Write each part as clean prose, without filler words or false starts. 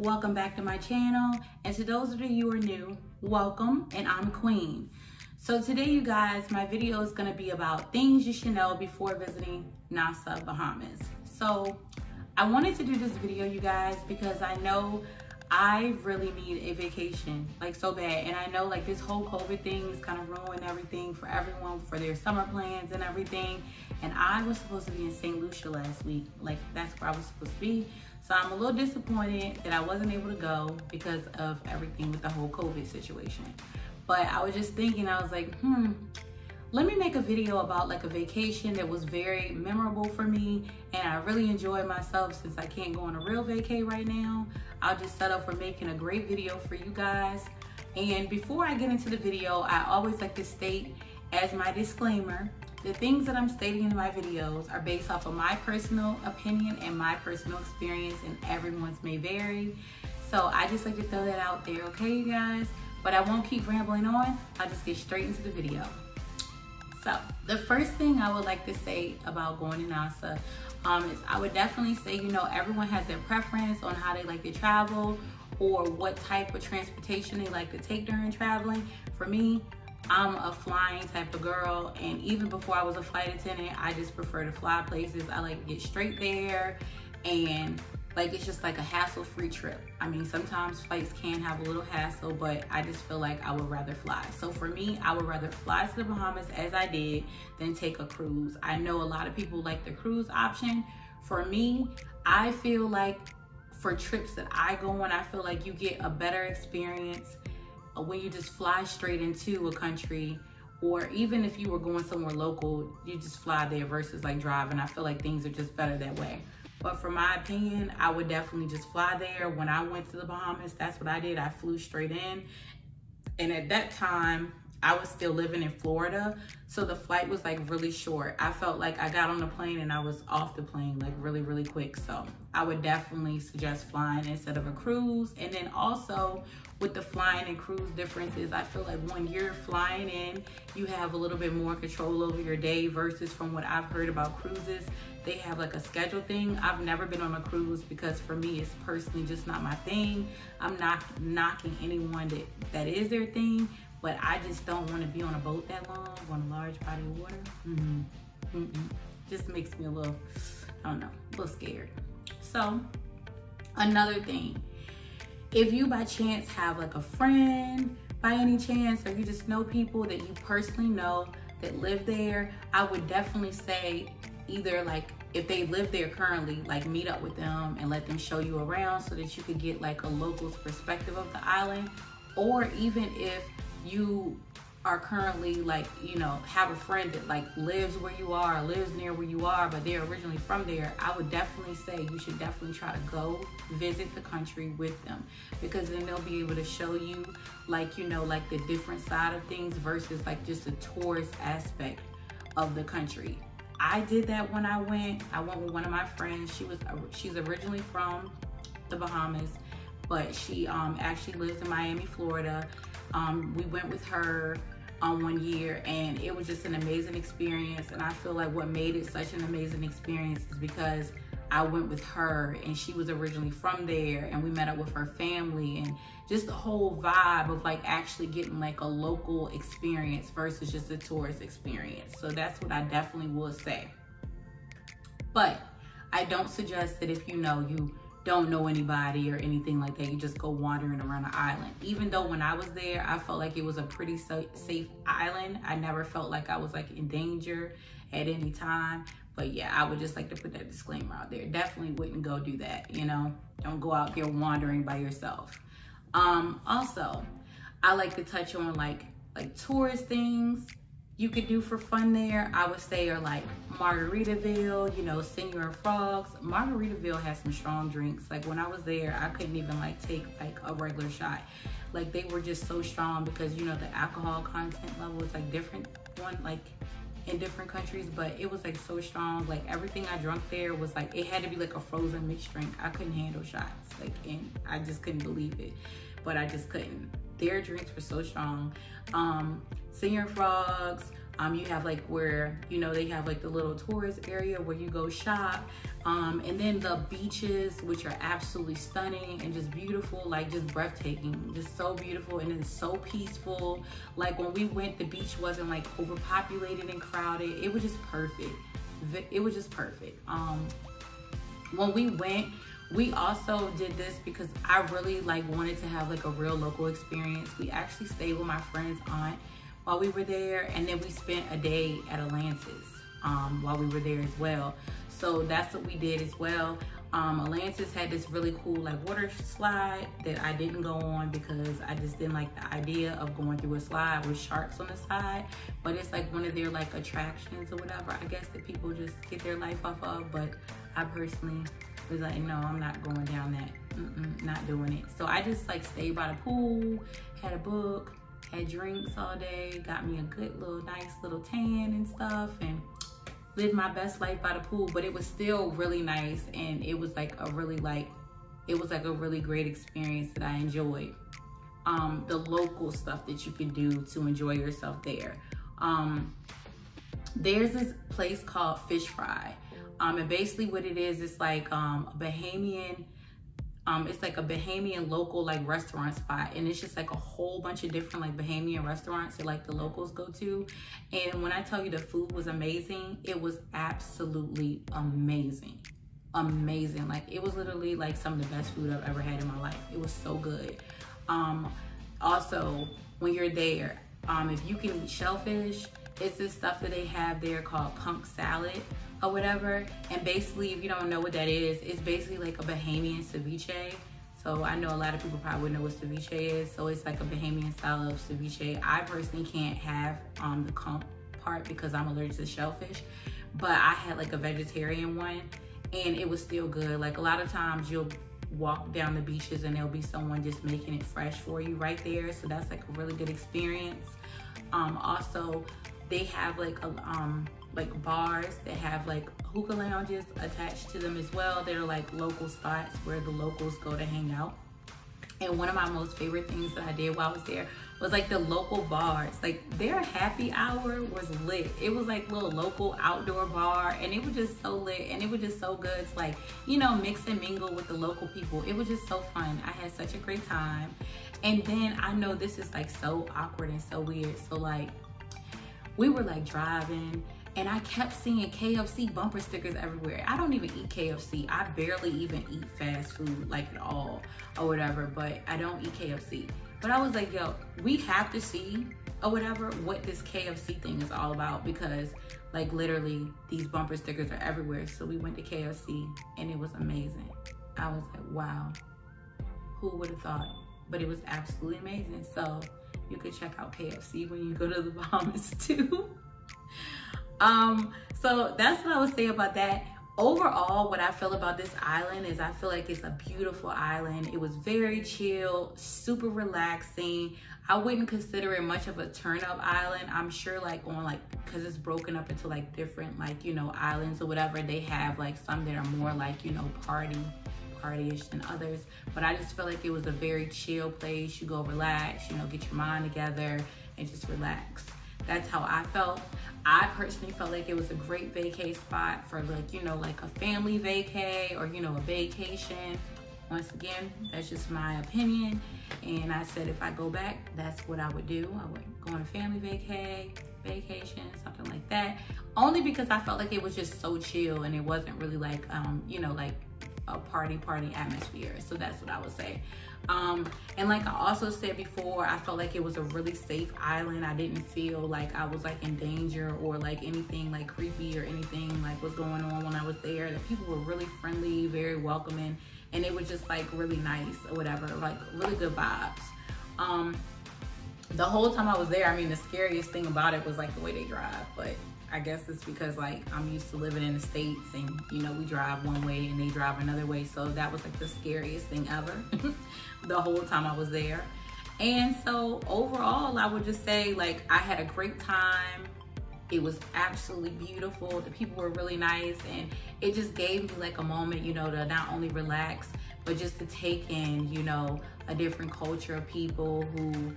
welcome back to my channel. And to those of you who are new, welcome, and I'm Queen. So today, you guys, my video is gonna be about things you should know before visiting Nassau Bahamas. So I wanted to do this video, you guys, because I know I really need a vacation, like so bad. And I know like this whole COVID thing is kind of ruining everything for everyone, for their summer plans and everything. And I was supposed to be in St. Lucia last week. Like that's where I was supposed to be. So I'm a little disappointed that I wasn't able to go because of everything with the whole COVID situation. But I was just thinking, I was like, let me make a video about like a vacation that was very memorable for me and I really enjoyed myself. Since I can't go on a real vacay right now, I'll just set up for making a great video for you guys. And before I get into the video, I always like to state as my disclaimer, the things that I'm stating in my videos are based off of my personal opinion and my personal experience, and everyone's may vary. So I just like to throw that out there, okay, you guys? But I won't keep rambling on. I'll just get straight into the video. So the first thing I would like to say about going to Nassau is I would definitely say, you know, everyone has their preference on how they like to travel or what type of transportation they like to take during traveling. For me, I'm a flying type of girl, and even before I was a flight attendant, I just prefer to fly places. I like to get straight there, and like it's just like a hassle-free trip. I mean, sometimes flights can have a little hassle, but I just feel like I would rather fly. So for me, I would rather fly to the Bahamas as I did than take a cruise. I know a lot of people like the cruise option. For me, I feel like for trips that I go on, I feel like you get a better experience when you just fly straight into a country, or even if you were going somewhere local, you just fly there versus like driving. I feel like things are just better that way. But for my opinion, I would definitely just fly there. When I went to the Bahamas, that's what I did. I flew straight in. And at that time, I was still living in Florida. So the flight was like really short. I felt like I got on the plane and I was off the plane like really, really quick. So I would definitely suggest flying instead of a cruise. And then also with the flying and cruise differences, I feel like when you're flying in, you have a little bit more control over your day versus from what I've heard about cruises, they have like a schedule thing. I've never been on a cruise because for me, it's personally just not my thing. I'm not knocking anyone that is their thing, but I just don't want to be on a boat that long, on a large body of water. Just makes me a little, I don't know, a little scared. So another thing, if you by chance have like a friend by any chance, or you just know people that you personally know that live there, I would definitely say either like if they live there currently, like meet up with them and let them show you around so that you could get like a local's perspective of the island. Or even if you are currently like, you know, have a friend that like lives where you are, or lives near where you are, but they're originally from there, I would definitely say you should definitely try to go visit the country with them, because then they'll be able to show you like, you know, like the different side of things versus like just the tourist aspect of the country. I did that when I went with one of my friends. She's originally from the Bahamas, but she actually lives in Miami, Florida. We went with her 1 year, and it was just an amazing experience. And I feel like what made it such an amazing experience is because I went with her, and she was originally from there, and we met up with her family, and just the whole vibe of like actually getting like a local experience versus just a tourist experience. So that's what I definitely will say. But I don't suggest that if you know you don't know anybody or anything like that, you just go wandering around the island. Even though when I was there, I felt like it was a pretty safe island. I never felt like I was like in danger at any time. But yeah, I would just like to put that disclaimer out there. Definitely wouldn't go do that, you know? Don't go out there wandering by yourself. Also, I like to touch on like tourist things you could do for fun there. I would say are like Margaritaville, you know, Senor Frogs. Margaritaville has some strong drinks. Like when I was there, I couldn't even like take like a regular shot. Like they were just so strong because, you know, the alcohol content level is like different in different countries, but it was like so strong. Like everything I drank there was like, it had to be like a frozen mixed drink. I couldn't handle shots, like, and I just couldn't believe it, but I just couldn't. Their drinks were so strong. Senor Frogs, You have like where, you know, they have like the little tourist area where you go shop. And then the beaches, which are absolutely stunning and just beautiful, like just breathtaking, just so beautiful, and it's so peaceful. Like when we went, the beach wasn't like overpopulated and crowded. It was just perfect. It was just perfect. When we went, we also did this because I really like wanted to have like a real local experience. We actually stayed with my friend's aunt while we were there, and then we spent a day at Atlantis while we were there as well. So that's what we did as well. Atlantis had this really cool like water slide that I didn't go on because I just didn't like the idea of going through a slide with sharks on the side. But it's like one of their like attractions or whatever, I guess, that people just get their life off of. But I personally was like, no, I'm not going down that. Not doing it. So I just like stayed by the pool, had a book, had drinks all day, got me a good little nice little tan and stuff, and lived my best life by the pool. But it was still really nice, and it was like a really great experience that I enjoyed. The local stuff that you can do to enjoy yourself there. There's this place called Fish Fry. And basically what it is, it's like a Bahamian, it's like a Bahamian local like restaurant spot, and it's just like a whole bunch of different like Bahamian restaurants that like the locals go to. And when I tell you the food was amazing, it was absolutely amazing. Like it was literally like some of the best food I've ever had in my life. It was so good. Also, when you're there, if you can eat shellfish, it's this stuff that they have there called conch salad or whatever. And basically, if you don't know what that is, it's basically like a Bahamian ceviche. So I know a lot of people probably wouldn't know what ceviche is. So it's like a Bahamian style of ceviche. I personally can't have the conch part because I'm allergic to shellfish, but I had like a vegetarian one, and it was still good. Like a lot of times you'll walk down the beaches and there'll be someone just making it fresh for you right there. So that's like a really good experience. Also, they have like bars that have like hookah lounges attached to them as well. They're like local spots where the locals go to hang out. And one of my most favorite things that I did while I was there was like the local bars. Like their happy hour was lit. It was like little local outdoor bar, and it was just so lit, and it was just so good to like, you know, mix and mingle with the local people. It was just so fun. I had such a great time. And then I know this is like so awkward and so weird. So like we were like driving, and I kept seeing KFC bumper stickers everywhere. I don't even eat KFC. I barely even eat fast food like at all or whatever, but I don't eat KFC. But I was like, yo, we have to see or whatever what this KFC thing is all about, because like literally these bumper stickers are everywhere. So we went to KFC and it was amazing. I was like, wow, who would have thought? But it was absolutely amazing. So you could check out KFC when you go to the Bahamas too. So that's what I would say about that. Overall, what I feel about this island is I feel like it's a beautiful island. It was very chill, super relaxing. I wouldn't consider it much of a turn up island. I'm sure like on like, cause it's broken up into like different like, you know, islands or whatever. They have like some that are more like, you know, partyish than others. But I just feel like it was a very chill place. You go relax, you know, get your mind together and just relax. That's how I felt. I personally felt like it was a great vacay spot for like, you know, like a family vacay or, you know, a vacation. Once again, that's just my opinion. And I said, if I go back, that's what I would do. I would go on a family vacation, something like that. Only because I felt like it was just so chill and it wasn't really like, you know, like a party atmosphere. So that's what I would say. And like I also said before, I felt like it was a really safe island. I didn't feel like I was like in danger or like anything like creepy or anything like was going on when I was there. The people were really friendly, very welcoming, and it was just like really nice or whatever, like really good vibes. The whole time I was there, I mean, the scariest thing about it was like the way they drive, but I guess it's because like I'm used to living in the States and, you know, we drive one way and they drive another way. So that was like the scariest thing ever the whole time I was there. And so overall, I would just say like I had a great time. It was absolutely beautiful. The people were really nice, and it just gave me like a moment, you know, to not only relax, but just to take in, you know, a different culture of people who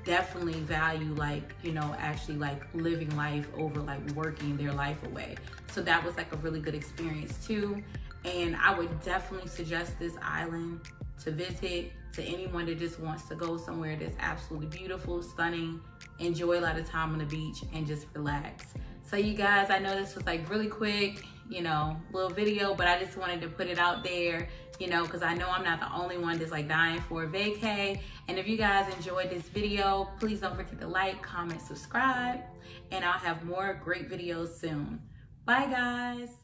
definitely value like, you know, actually like living life over like working their life away. So that was like a really good experience too. And I would definitely suggest this island to visit to anyone that just wants to go somewhere that's absolutely beautiful, stunning, enjoy a lot of time on the beach and just relax. So you guys, I know this was like really quick, you know, little video, but I just wanted to put it out there, you know, because I know I'm not the only one that's like dying for a vacay. And if you guys enjoyed this video, please don't forget to like, comment, subscribe, and I'll have more great videos soon. Bye guys.